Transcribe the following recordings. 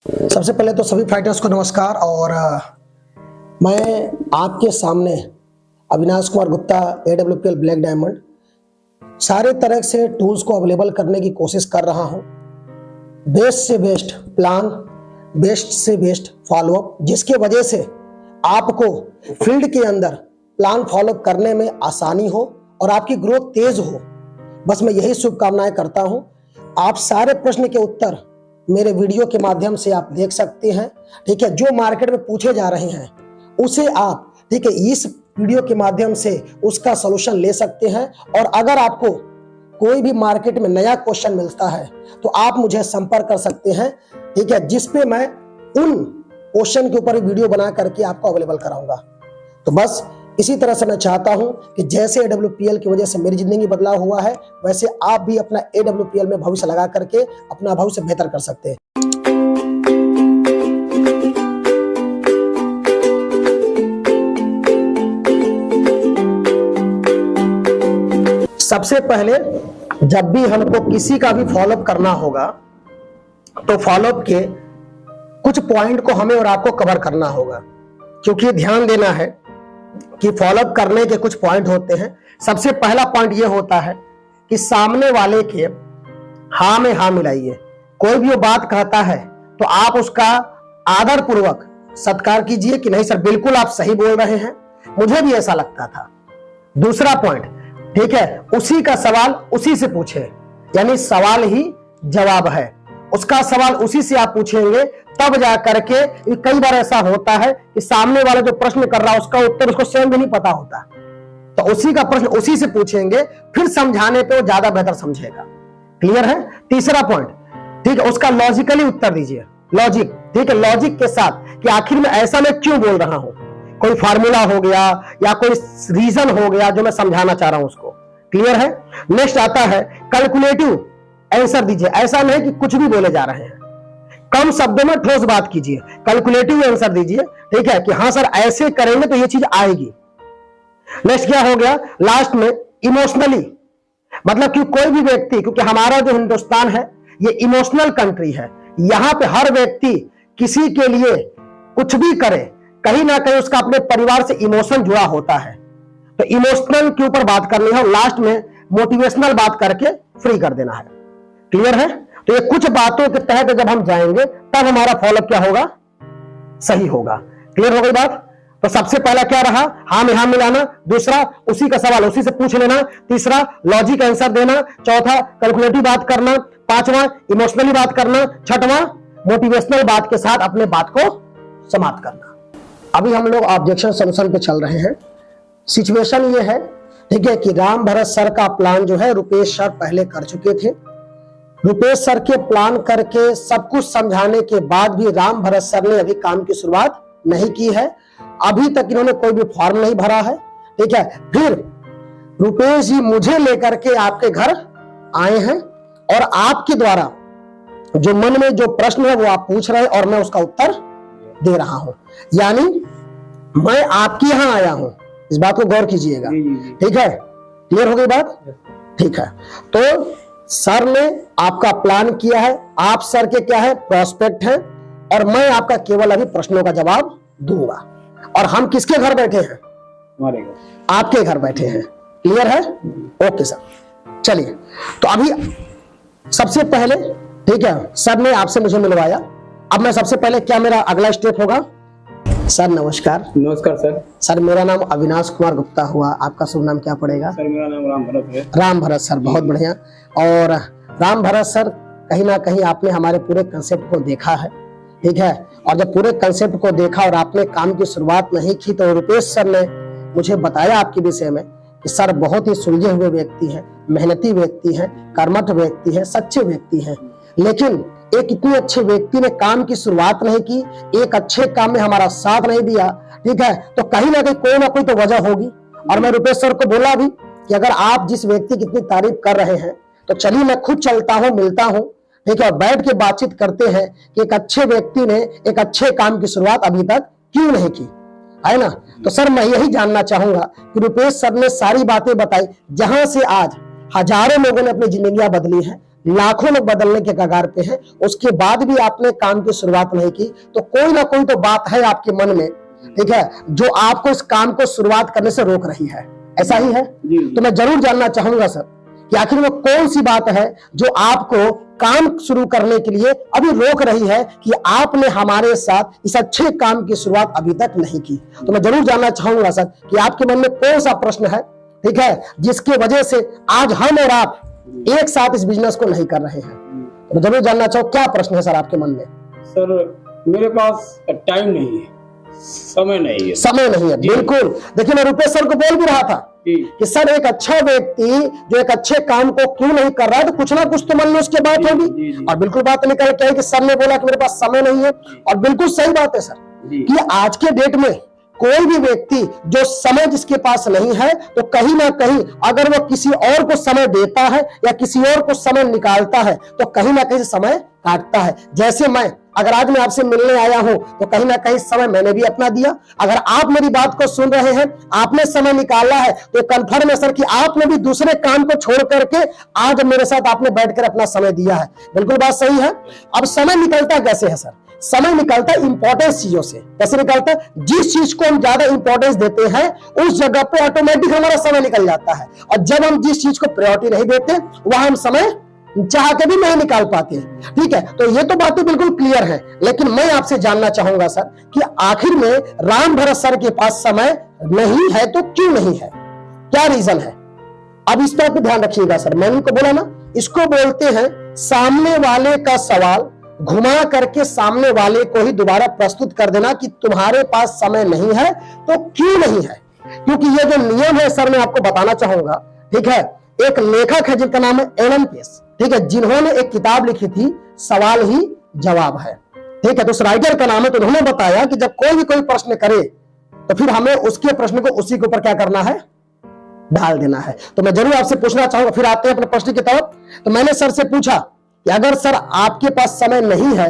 सबसे पहले तो सभी फाइटर्स को नमस्कार। और मैं आपके सामने Avinash Kumar Gupta AWPL black diamond सारे तरह से टूल्स को अवेलेबल करने की कोशिश कर रहा हूं। बेस्ट से बेस्ट प्लान, बेस्ट से बेस्ट फॉलोअप, जिसके वजह से आपको फील्ड के अंदर प्लान फॉलोअप करने में आसानी हो और आपकी ग्रोथ तेज हो। बस मैं यही शुभकामनाएं करता हूं। आप सारे प्रश्न के उत्तर मेरे वीडियो के माध्यम से आप देख सकते हैं। ठीक है, जो मार्केट में पूछे जा रहे हैं उसे आप ठीक है इस वीडियो के माध्यम से उसका सॉल्यूशन ले सकते हैं। और अगर आपको कोई भी मार्केट में नया क्वेश्चन मिलता है तो आप मुझे संपर्क कर सकते हैं। ठीक है, जिसपे मैं उन क्वेश्चन के ऊपर वीडियो बना करके आपको अवेलेबल कराऊंगा। तो बस इसी तरह से मैं चाहता हूं कि जैसे AWPL की वजह से मेरी जिंदगी बदलाव हुआ है, वैसे आप भी अपना AWPL में भविष्य लगा करके अपना भविष्य बेहतर कर सकते हैं। सबसे पहले जब भी हमको किसी का भी फॉलोअप करना होगा तो फॉलोअप के कुछ पॉइंट को हमें और आपको कवर करना होगा, क्योंकि ध्यान देना है कि फॉलोअप करने के कुछ पॉइंट होते हैं। सबसे पहला पॉइंट यह होता है कि सामने वाले के हाँ में हाँ मिलाइए। कोई भी वो बात कहता है तो आप उसका आदर पूर्वक सत्कार कीजिए कि नहीं सर बिल्कुल आप सही बोल रहे हैं, मुझे भी ऐसा लगता था। दूसरा पॉइंट, ठीक है, उसी का सवाल उसी से पूछे, यानी सवाल ही जवाब है। उसका सवाल उसी से आप पूछेंगे तब जा करके। कई बार ऐसा होता है कि सामने वाला जो प्रश्न कर रहा है उसका उत्तर उसको स्वयं भी नहीं पता होता, तो उसी का प्रश्न उसी से पूछेंगे, फिर समझाने पे वो ज्यादा बेहतर समझेगा। क्लियर है? तीसरा पॉइंट, ठीक है, उसका लॉजिकली उत्तर दीजिए। लॉजिक, ठीक है, लॉजिक के साथ कि आखिर में ऐसा मैं क्यों बोल रहा हूं। कोई फार्मूला हो गया या कोई रीजन हो गया जो मैं समझाना चाह रहा हूं उसको। क्लियर है? नेक्स्ट आता है कैलकुलेटिव आंसर दीजिए। ऐसा नहीं कि कुछ भी बोले जा रहे हैं, कम शब्दों में ठोस बात कीजिए, कैलकुलेटिव आंसर दीजिए। ठीक है कि हाँ सर ऐसे करेंगे तो ये चीज आएगी। नेक्स्ट क्या हो गया? लास्ट में इमोशनली, मतलब कि कोई भी व्यक्ति, क्योंकि हमारा जो हिंदुस्तान है ये इमोशनल कंट्री है, यहां पे हर व्यक्ति किसी के लिए कुछ भी करे, कहीं ना कहीं उसका अपने परिवार से इमोशन जुड़ा होता है। तो इमोशनल के ऊपर बात करनी है और लास्ट में मोटिवेशनल बात करके फ्री कर देना है। क्लियर है? तो ये कुछ बातों के तहत जब हम जाएंगे तब हमारा फॉलोअप क्या होगा? सही होगा। क्लियर हो गई बात? तो सबसे पहला क्या रहा? हाँ में हाँ मिलाना। दूसरा, उसी का सवाल उसी से पूछ लेना। तीसरा, लॉजिक आंसर देना। चौथा, कैलकुलेटिव बात करना। पांचवा, इमोशनली बात करना। छठवां, मोटिवेशनल बात के साथ अपने बात को समाप्त करना। अभी हम लोग ऑब्जेक्शन सॉल्यूशन पे चल रहे हैं। सिचुएशन ये है, ठीक है, कि राम भरत सर का प्लान जो है रुपेश सर पहले कर चुके थे। रुपेश सर के प्लान करके सब कुछ समझाने के बाद भी राम भरत सर ने अभी काम की शुरुआत नहीं की है। अभी तक इन्होंने कोई भी फॉर्म नहीं भरा है। ठीक है, फिर रुपेश जी मुझे लेकर के आपके घर आए हैं और आपके द्वारा जो मन में जो प्रश्न है वो आप पूछ रहे हैं और मैं उसका उत्तर दे रहा हूं। यानी मैं आपके यहां आया हूं, इस बात को गौर कीजिएगा। ठीक है, क्लियर हो गई बात? ठीक है, तो सर ने आपका प्लान किया है, आप सर के क्या है? प्रोस्पेक्ट हैं, और मैं आपका केवल अभी प्रश्नों का जवाब दूंगा। और हम किसके घर बैठे हैं? हमारे घर, आपके घर बैठे हैं। क्लियर है? ओके सर, चलिए। तो अभी सबसे पहले, ठीक है, सर ने आपसे मुझे मिलवाया। अब मैं सबसे पहले क्या मेरा अगला स्टेप होगा? सर नमस्कार। नमस्कार सर। सर मेरा नाम अविनाश कुमार गुप्ता हुआ, आपका शुभ नाम क्या पड़ेगा? सर मेरा नाम राम भरत है। राम भरत सर, बहुत बढ़िया। और राम भरत सर, कहीं ना कहीं आपने हमारे पूरे कंसेप्ट को देखा है। ठीक है, और जब पूरे कंसेप्ट को देखा और आपने काम की शुरुआत नहीं की तो रुपेश सर ने मुझे बताया आपके विषय में कि सर बहुत ही सुलझे हुए व्यक्ति हैं, मेहनती व्यक्ति हैं, कर्मठ व्यक्ति हैं, सच्चे व्यक्ति हैं, लेकिन एक इतने अच्छे व्यक्ति ने काम की शुरुआत नहीं की, एक अच्छे काम में हमारा साथ नहीं दिया। ठीक है, तो कहीं ना कोई तो वजह होगी। और मैं रुपेश सर को बोला भी कि अगर आप जिस व्यक्ति की इतनी तारीफ कर रहे हैं तो चलिए मैं खुद चलता हूं, मिलता हूं, ठीक है, और बैठ के बातचीत करते हैं कि एक अच्छे व्यक्ति ने एक अच्छे काम की शुरुआत अभी तक क्यों नहीं की, है ना। तो सर मैं यही जानना चाहूंगा कि रुपेश सर ने सारी बातें बताई, जहां से आज हजारों लोगों ने अपनी जिंदगियां बदली हैं, लाखों लोग बदलने के कगार पे हैं, उसके बाद भी आपने काम की शुरुआत नहीं की, तो कोई ना कोई तो बात है आपके मन में, ठीक है, जो आपको इस काम को शुरुआत करने से रोक रही है। ऐसा ही है? तो मैं जरूर जानना चाहूंगा सर कि आखिर में कौन सी बात है जो आपको काम शुरू करने के लिए अभी रोक रही है कि आपने हमारे साथ इस अच्छे काम की शुरुआत अभी तक नहीं की। तो मैं जरूर जानना चाहूंगा सर कि आपके मन में कौन सा प्रश्न है, ठीक है, जिसकी वजह से आज हम और आप एक साथ इस बिजनेस को नहीं कर रहे हैं। तो मैं जरूर जानना चाहूँ क्या प्रश्न है सर आपके मन में। सर मेरे पास टाइम नहीं है, समय नहीं है। समय नहीं है, बिल्कुल। देखिए मैं रुपेश सर को बोल भी रहा था कि सर एक अच्छा व्यक्ति जो एक अच्छे काम को क्यों नहीं कर रहा है, तो कुछ ना कुछ तो मन में उसके बात होगी। और बिल्कुल बात निकल के आई कि सर ने बोला कि मेरे पास समय नहीं है, और बिल्कुल सही बात है सर कि आज के डेट में कोई भी व्यक्ति जो समय जिसके पास नहीं है, तो कहीं ना कहीं अगर वो किसी और को समय देता है या किसी और को समय निकालता है, तो कहीं ना कहीं समय काटता है। जैसे मैं अगर आज मैं आपसे मिलने आया हूं, तो कहीं ना कहीं समय मैंने भी अपना दिया। अगर आप मेरी बात को सुन रहे हैं, आपने समय निकाला है, तो कंफर्म है सर कि आपने भी दूसरे काम को छोड़ करके आज मेरे साथ आपने बैठकर अपना समय दिया है। बिल्कुल बात सही है। अब समय निकलता कैसे है सर? समय निकलता है इंपॉर्टेंस चीजों से। कैसे निकलता है? जिस चीज को हम ज्यादा इंपॉर्टेंस देते हैं उस जगह पे ऑटोमेटिक हमारा समय निकल जाता है, और जब हम जिस चीज को प्रायोरिटी नहीं देते वहां हम समय चाह के भी नहीं निकाल पाते। ठीक है, तो ये तो बातें बिल्कुल क्लियर है। लेकिन मैं आपसे जानना चाहूंगा सर कि आखिर में राम भरत सर के पास समय नहीं है तो क्यों नहीं है, क्या रीजन है? अब इस पर ध्यान रखिएगा सर। मैंने उनको बोला ना, इसको बोलते हैं सामने वाले का सवाल घुमा करके सामने वाले को ही दोबारा प्रस्तुत कर देना कि तुम्हारे पास समय नहीं है तो क्यों नहीं है। क्योंकि ये जो नियम है सर मैं आपको बताना चाहूंगा, ठीक है। एक लेखक है जिनका नाम है एलन पेस, ठीक है, जिन्होंने एक किताब लिखी थी सवाल ही जवाब है, ठीक है। तो उस राइटर का नाम है, तो उन्होंने बताया कि जब कोई भी कोई प्रश्न करे तो फिर हमें उसके प्रश्न को उसी के ऊपर क्या करना है, डाल देना है। तो मैं जरूर आपसे पूछना चाहूंगा, फिर आते हैं अपने प्रश्न की तरफ। तो मैंने सर से पूछा कि अगर सर आपके पास समय नहीं है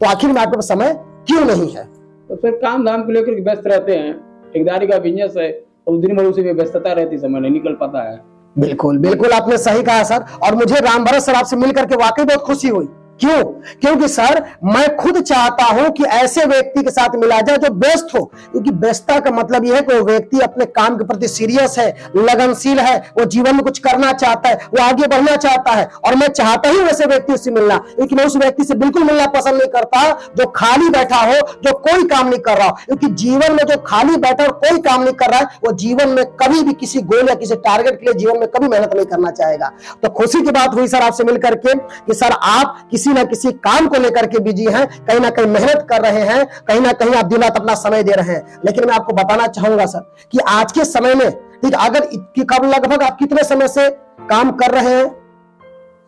तो आखिर में आपके पास समय क्यों नहीं है? तो फिर काम धाम को लेकर व्यस्त रहते हैं, ठेकेदारी का बिजनेस है, तो दिन भर उसी में व्यस्तता रहती, समय नहीं निकल पाता है। बिल्कुल बिल्कुल आपने सही कहा सर। और मुझे राम भरत सर आपसे मिलकर के वाकई बहुत खुशी हुई। क्यों? क्योंकि सर मैं खुद चाहता हूं कि ऐसे व्यक्ति के साथ मिला जाए जो व्यस्त हो, क्योंकि व्यस्तता का मतलब यह है कि वो व्यक्ति अपने काम के प्रति सीरियस है, लगनशील है, वो जीवन में कुछ करना चाहता है, वो आगे बढ़ना चाहता है। और मैं चाहता ही वैसे व्यक्ति से मिलना, क्योंकि मैं उस व्यक्ति से बिल्कुल मिलना पसंद नहीं करता जो खाली बैठा हो, जो कोई काम नहीं कर रहा हो। क्योंकि जीवन में जो खाली बैठा और कोई काम नहीं कर रहा है, वो जीवन में कभी भी किसी गोल या किसी टारगेट के लिए जीवन में कभी मेहनत नहीं करना चाहेगा। तो खुशी की बात हुई सर आपसे मिलकर के कि सर आप किसी ना किसी काम को लेकर के बिजी हैं, कहीं ना कहीं मेहनत कर रहे हैं, कहीं ना कहीं आप दिन रात अपना समय दे रहे हैं। लेकिन मैं आपको बताना चाहूंगा सर कि आज के समय में, ठीक, अगर कब लगभग आप कितने समय से काम कर रहे हैं?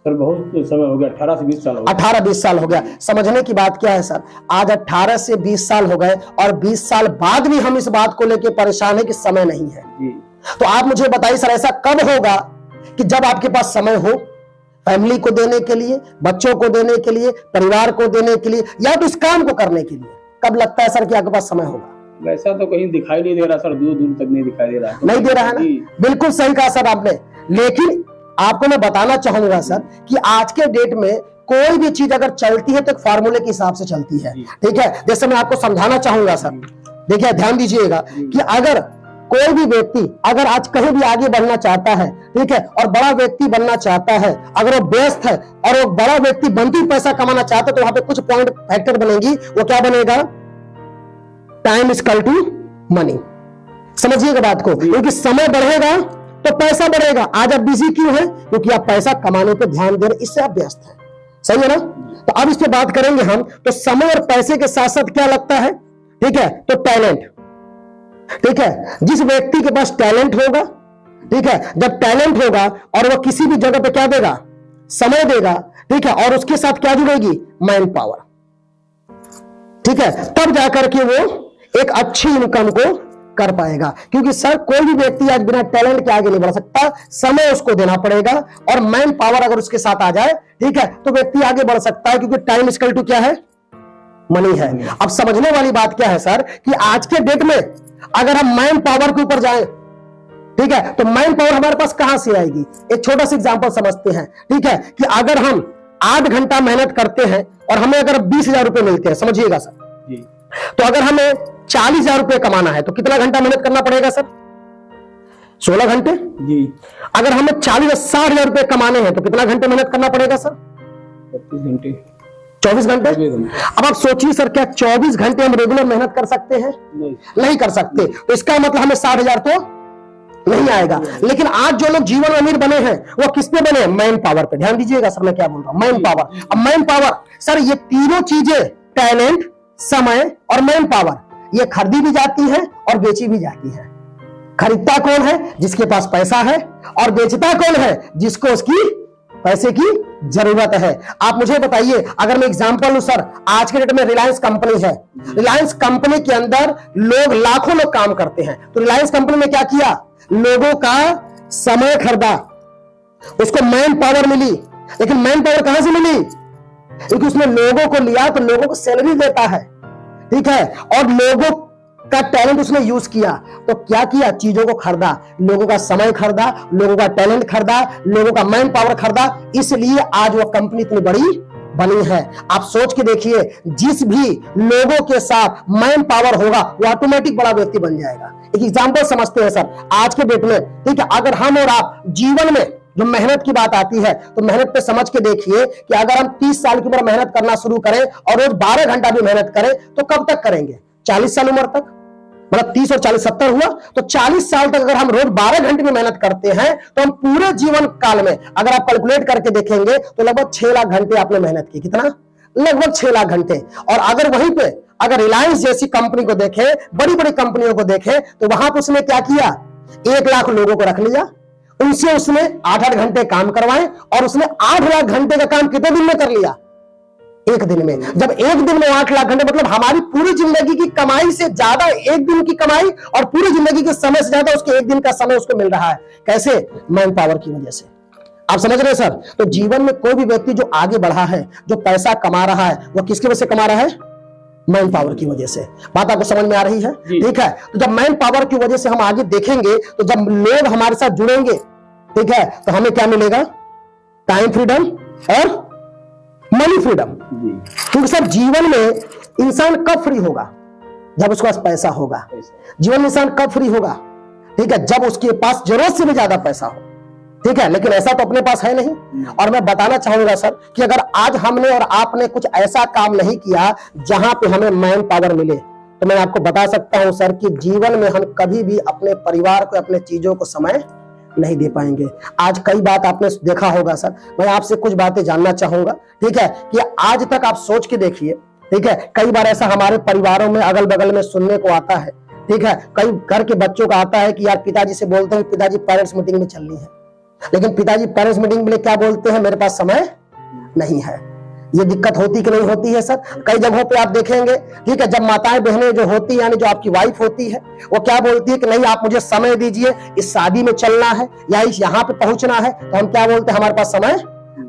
सर बहुत समय हो गया, 18 से 20 साल हो गया। 18-20 साल हो गया। समझने की बात क्या है सर, आज 18 से 20 साल हो गए और 20 साल बाद भी हम इस बात को लेकर परेशान है कि समय नहीं है। तो आप मुझे बताइए सर, ऐसा कब होगा कि जब आपके पास समय हो फैमिली को देने के लिए, बच्चों को देने के लिए, परिवार को देने के लिए, या तो इस काम को करने के लिए, कब लगता है सर कि आपके पास समय होगा? वैसा तो कहीं दिखाई नहीं दे रहा सर, दूर दूर तक नहीं दिखाई दे रहा। नहीं दे रहा है ना? बिल्कुल सही कहा सर आपने। लेकिन आपको मैं बताना चाहूंगा सर कि आज के डेट में कोई भी चीज अगर चलती है तो एक फार्मूले के हिसाब से चलती है, ठीक है। जैसे मैं आपको समझाना चाहूंगा सर, देखिए ध्यान दीजिएगा कि अगर कोई भी व्यक्ति अगर आज कहीं भी आगे बढ़ना चाहता है, ठीक है, और बड़ा व्यक्ति बनना चाहता है, अगर वो व्यस्त है और वो बड़ा व्यक्ति बनते ही पैसा कमाना चाहता है, तो वहां पे कुछ पॉइंट फैक्टर बनेगी। वो क्या बनेगा? Time is equal to money. समझिएगा बात को, क्योंकि समय बढ़ेगा तो पैसा बढ़ेगा। आज आप बिजी क्यों हैं? क्योंकि आप पैसा कमाने पे ध्यान दे रहे, इससे आप व्यस्त हैं। सही है ना? तो अब इस पे बात करेंगे हम। तो समय और पैसे के साथ साथ क्या लगता है, ठीक है, तो टैलेंट, ठीक है। जिस व्यक्ति के पास टैलेंट होगा, ठीक है, जब टैलेंट होगा और वो किसी भी जगह पे क्या देगा, समय देगा, ठीक है, और उसके साथ क्या जुड़ेगी, मैन पावर, ठीक है, तब जाकर के वो एक अच्छी इनकम को कर पाएगा। क्योंकि सर कोई भी व्यक्ति आज बिना टैलेंट के आगे नहीं बढ़ सकता, समय उसको देना पड़ेगा और मैन पावर अगर उसके साथ आ जाए, ठीक है, तो व्यक्ति आगे बढ़ सकता है। क्योंकि टाइम इज इक्वल टू क्या है, मनी है। अब समझने वाली बात क्या है सर कि आज के डेट में अगर हम मैन पावर के ऊपर जाएं ठीक है, तो मैन पावर हमारे पास कहां से आएगी? एक छोटा सा एग्जांपल समझते हैं। ठीक है, कि अगर हम 8 घंटा मेहनत करते हैं और हमें अगर 20,000 रुपए मिलते हैं, समझिएगा सर जी, तो अगर हमें 40,000 रुपए कमाना है तो कितना घंटा मेहनत करना पड़ेगा सर? 16 घंटे। जी, अगर हमें 60,000 रुपए कमाने हैं तो कितना घंटे मेहनत करना पड़ेगा सर? 32 घंटे, 24 घंटे। 24 घंटे। अब आप सोचिए सर, क्या 24 घंटे हम रेगुलर मेहनत कर सकते हैं? नहीं कर सकते। तो इसका मतलब हमें 60,000 तो नहीं आएगा। लेकिन आज जो लोग जीवन में अमीर बने हैं वो किस पे बने? मैन पावर पे। ध्यान दीजिएगा सर मैं क्या बोल रहा हूं, मैन पावर। अब मैन पावर सर, ये तीनों चीजें, टैलेंट, समय और मैन पावर, ये खरीदी भी जाती है और बेची भी जाती है। खरीदता कौन है? जिसके पास पैसा है। और बेचता कौन है? जिसको उसकी पैसे की जरूरत है। आप मुझे बताइए, अगर मैं एग्जांपल लूं सर, आज के डेट में रिलायंस कंपनी है। रिलायंस कंपनी के अंदर लोग, लाखों लोग काम करते हैं। तो रिलायंस कंपनी ने क्या किया? लोगों का समय खरीदा, उसको मैन पावर मिली। लेकिन मैन पावर कहां से मिली? क्योंकि उसने लोगों को लिया तो लोगों को सैलरी देता है, ठीक है, और लोगों का टैलेंट उसने यूज किया। तो क्या किया? चीजों को खरीदा, लोगों का समय खरीदा, लोगों का टैलेंट खरीदा, लोगों का मैन पावर खरीदा। इसलिए आज वो कंपनी इतनी बड़ी बनी है। आप सोच के देखिए, जिस भी लोगों के साथ मैन पावर होगा वो ऑटोमेटिक बड़ा व्यक्ति बन जाएगा। एक एग्जांपल समझते हैं सर, आज के डेट में, ठीक है, अगर हम और आप जीवन में जो मेहनत की बात आती है तो मेहनत पे समझ के देखिए कि अगर हम 30 साल की उम्र मेहनत करना शुरू करें और रोज 12 घंटा भी मेहनत करें तो कब तक करेंगे? 40 साल उम्र तक। मतलब 30 और 40 70 हुआ, तो 40 साल तक अगर हम रोज 12 घंटे में मेहनत करते हैं तो हम पूरे जीवन काल में अगर आप कैलकुलेट करके देखेंगे तो लगभग 6 लाख घंटे आपने मेहनत की। कितना? लगभग 6 लाख घंटे। और अगर वहीं पे अगर रिलायंस जैसी कंपनी को देखें, बड़ी बड़ी कंपनियों को देखें, तो वहां पर उसने क्या किया? 1 लाख लोगों को रख लिया, उनसे उसने 8-8 घंटे काम करवाए और उसने 8 लाख घंटे का काम कितने दिन में कर लिया? 1 दिन में। जब 1 दिन में 8 लाख घंटे, मतलब हमारी पूरी जिंदगी की कमाई से ज्यादा 1 दिन की कमाई और पूरी जिंदगी के समय से ज्यादा उसके 1 दिन का समय उसको मिल रहा है। कैसे? मैन पावर की वजह से। आप समझ रहे हैं सर? तो जीवन में कोई भी व्यक्ति जो आगे बढ़ा है, जो पैसा कमा रहा है, वो किसकी वजह से कमा रहा है? मैन पावर की वजह से। बात आपको समझ में आ रही है? ठीक है, तो जब मैन पावर की वजह से हम आगे देखेंगे तो जब लोग हमारे साथ जुड़ेंगे, ठीक है, तो हमें क्या मिलेगा? टाइम फ्रीडम और मनी फ्रीडम। क्योंकि सर जीवन में इंसान कब फ्री होगा? जब उसके पास पैसा होगा। जीवन में इंसान कब फ्री होगा? ठीक है, जब उसके पास जरूरत से भी ज्यादा पैसा हो। ठीक है, लेकिन ऐसा तो अपने पास है नहीं। और मैं बताना चाहूंगा सर कि अगर आज हमने और आपने कुछ ऐसा काम नहीं किया जहां पे हमें मैन पावर मिले, तो मैं आपको बता सकता हूं सर कि जीवन में हम कभी भी अपने परिवार को, अपने चीजों को समय नहीं दे पाएंगे। आज कई बात आपने देखा होगा सर, मैं आपसे कुछ बातें जानना चाहूंगा, ठीक है, कि आज तक आप सोच के देखिए, ठीक है, कई बार ऐसा हमारे परिवारों में अगल बगल में सुनने को आता है, ठीक है, कई घर के बच्चों का आता है कि यार पिताजी से बोलते हैं पिताजी पेरेंट्स मीटिंग में चलनी है, लेकिन पिताजी पेरेंट्स मीटिंग में क्या बोलते हैं? मेरे पास समय नहीं है। ये दिक्कत होती कि नहीं होती है सर? कई जगहों पे आप देखेंगे, ठीक है, जब माताएं बहनें जो होती है, यानी जो आपकी वाइफ होती है, वो क्या बोलती है कि नहीं आप मुझे समय दीजिए, इस शादी में चलना है या इस यहाँ पे पहुंचना है, तो हम क्या बोलते हैं? हमारे पास समय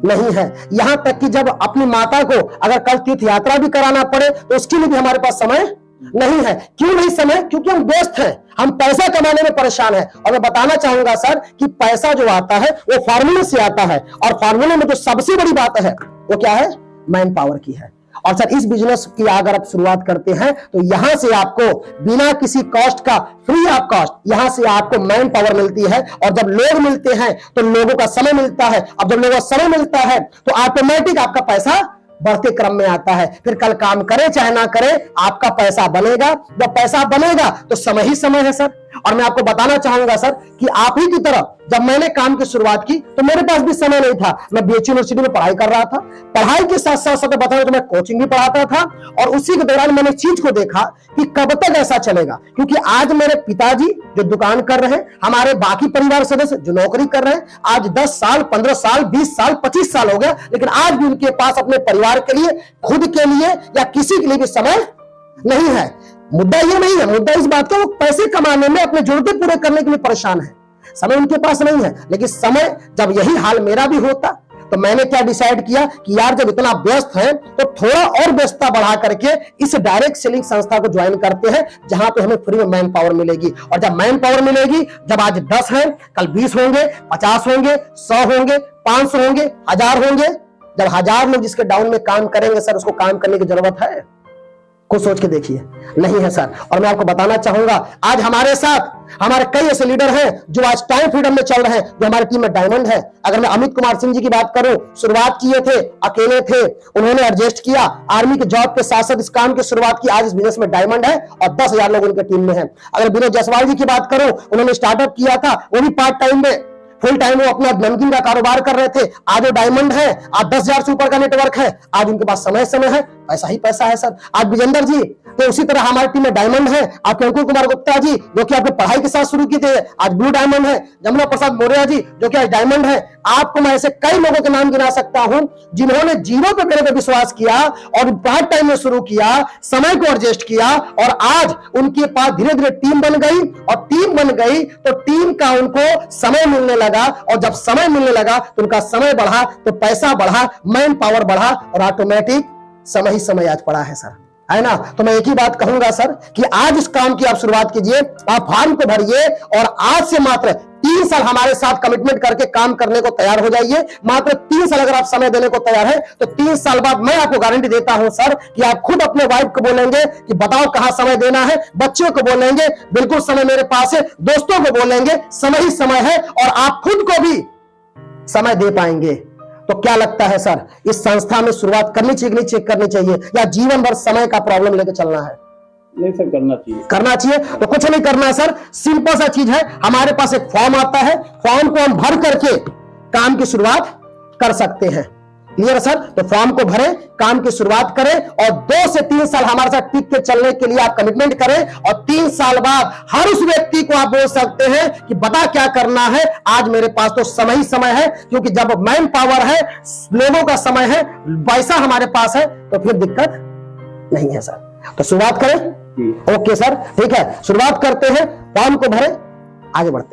नहीं है। यहां तक कि जब अपनी माता को अगर कल तीर्थ यात्रा भी कराना पड़े तो उसके लिए भी हमारे पास समय नहीं है। क्यों नहीं समय? क्योंकि हम व्यस्त हैं, हम पैसा कमाने में परेशान हैं। और मैं बताना चाहूंगा सर कि पैसा जो आता है वो फार्मूले से आता है, और फार्मूले में जो सबसे बड़ी बात है वो क्या है? मैन पावर की है। और सर इस बिजनेस की अगर आप शुरुआत करते हैं तो यहां से आपको बिना किसी कॉस्ट का, फ्री ऑफ कॉस्ट, यहां से आपको मैन पावर मिलती है। और जब लोग मिलते हैं तो लोगों का समय मिलता है। अब जब लोगों का समय मिलता है तो ऑटोमेटिक आपका पैसा बढ़ते क्रम में आता है। फिर कल काम करे चाहे ना करे, आपका पैसा बनेगा। जब पैसा बनेगा तो समय ही समय है सर। और मैं आपको बताना चाहूंगा सर कि आप ही की तरह जब मैंने काम की शुरुआत की तो मेरे पास भी समय नहीं था। मैं बीएचयू यूनिवर्सिटी में पढ़ाई कर रहा था, पढ़ाई के साथ साथ बताऊं तो मैं कोचिंग भी पढ़ाता था। और उसी के दौरान मैंने चीज को देखा कि कब तक ऐसा चलेगा, क्योंकि आज मेरे पिताजी जो दुकान कर रहे हैं, हमारे बाकी परिवार सदस्य जो नौकरी कर रहे हैं, आज 10 साल 15 साल 20 साल 25 साल हो गया, लेकिन आज भी उनके पास अपने परिवार के लिए, खुद के लिए या किसी के लिए भी समय नहीं है। मुद्दा ये नहीं है, मुद्दा इस बात का वो पैसे कमाने में, अपने जरूरतें पूरे करने के लिए परेशान है। समय उनके पास नहीं है। लेकिन समय जब यही हाल मेरा भी होता तो मैंने क्या डिसाइड किया कि यार जब इतना व्यस्त है तो थोड़ा और व्यस्तता बढ़ा करके इस डायरेक्ट सेलिंग संस्था को ज्वाइन करते हैं, जहां पे हमें फ्री में मैन पावर मिलेगी। और जब मैन पावर मिलेगी, जब आज 10 है कल 20 होंगे, 50 होंगे, 100 होंगे, 500 होंगे, 1000 होंगे। जब 1000 लोग जिसके डाउन में काम करेंगे सर, उसको काम करने की जरूरत है? कुछ सोच के देखिए, नहीं है सर। और मैं आपको बताना चाहूंगा, आज हमारे साथ हमारे कई ऐसे लीडर हैं जो आज टाइम फ्रीडम में चल रहे हैं, जो हमारी टीम में डायमंड है। अगर मैं अमित कुमार सिंह जी की बात करूं, शुरुआत किए थे, अकेले थे, उन्होंने एडजस्ट किया, आर्मी के जॉब के साथ साथ इस काम की शुरुआत की, आज इस बिजनेस में डायमंड है और 10,000 लोग उनके टीम में हैं। अगर विनोद जायसवाल जी की बात करूं, उन्होंने स्टार्टअप किया था, वो भी पार्ट टाइम में, फुल टाइम वो अपना नमकीन का कारोबार कर रहे थे, आज वो डायमंड है, आज 10,000 से ऊपर का नेटवर्क है, आज उनके पास समय है, पैसा ही पैसा है सर। आज विजेंद्र जी तो उसी तरह हमारी टीम में डायमंड है। आपके अंकुर कुमार गुप्ता जी जो कि आपके पढ़ाई के साथ शुरू की थे, आज ब्लू डायमंड है। जमुना प्रसाद मौर्य जी जो कि आज डायमंड है। आपको मैं ऐसे कई लोगों के नाम गिना सकता हूं जिन्होंने जीरो पे मेरे पे विश्वास किया और पार्ट टाइम में शुरू किया, समय को एडजस्ट किया और आज उनके पास धीरे धीरे टीम बन गई। और टीम बन गई तो टीम का उनको समय मिलने लगा, और जब समय मिलने लगा तो उनका समय बढ़ा, तो पैसा बढ़ा, मैन पावर बढ़ा, और ऑटोमेटिक समय ही समय आज पड़ा है सर, है ना। तो मैं एक ही बात कहूंगा सर कि आज इस काम की आप शुरुआत कीजिए, आप फॉर्म को भरिए और आज से मात्र 3 साल हमारे साथ कमिटमेंट करके काम करने को तैयार हो जाइए। मात्र 3 साल अगर आप समय देने को तैयार है तो 3 साल बाद मैं आपको गारंटी देता हूं सर कि आप खुद अपने वाइफ को बोलेंगे कि बताओ कहां समय देना है, बच्चों को बोलेंगे बिल्कुल समय मेरे पास है, दोस्तों को बोलेंगे समय ही समय है, और आप खुद को भी समय दे पाएंगे। तो क्या लगता है सर, इस संस्था में शुरुआत करनी चाहिए कि नहीं चेक करनी चाहिए, या जीवन भर समय का प्रॉब्लम लेकर चलना है? नहीं सर, करना चाहिए। करना चाहिए। तो कुछ नहीं करना है सर, सिंपल सा चीज है, हमारे पास एक फॉर्म आता है, फॉर्म को हम भर करके काम की शुरुआत कर सकते हैं। Clear sir? तो फॉर्म को भरें, काम की शुरुआत करें और 2 से 3 साल हमारे साथ टिक के चलने के लिए आप कमिटमेंट करें, और 3 साल बाद हर उस व्यक्ति को आप बोल सकते हैं कि बता क्या करना है, आज मेरे पास तो समय ही समय है। क्योंकि जब मैन पावर है, लोगों का समय है, पैसा हमारे पास है, तो फिर दिक्कत नहीं है सर। तो शुरुआत करें। ओके सर, ठीक है, शुरुआत करते हैं, फॉर्म को भरें, आगे बढ़ते हैं।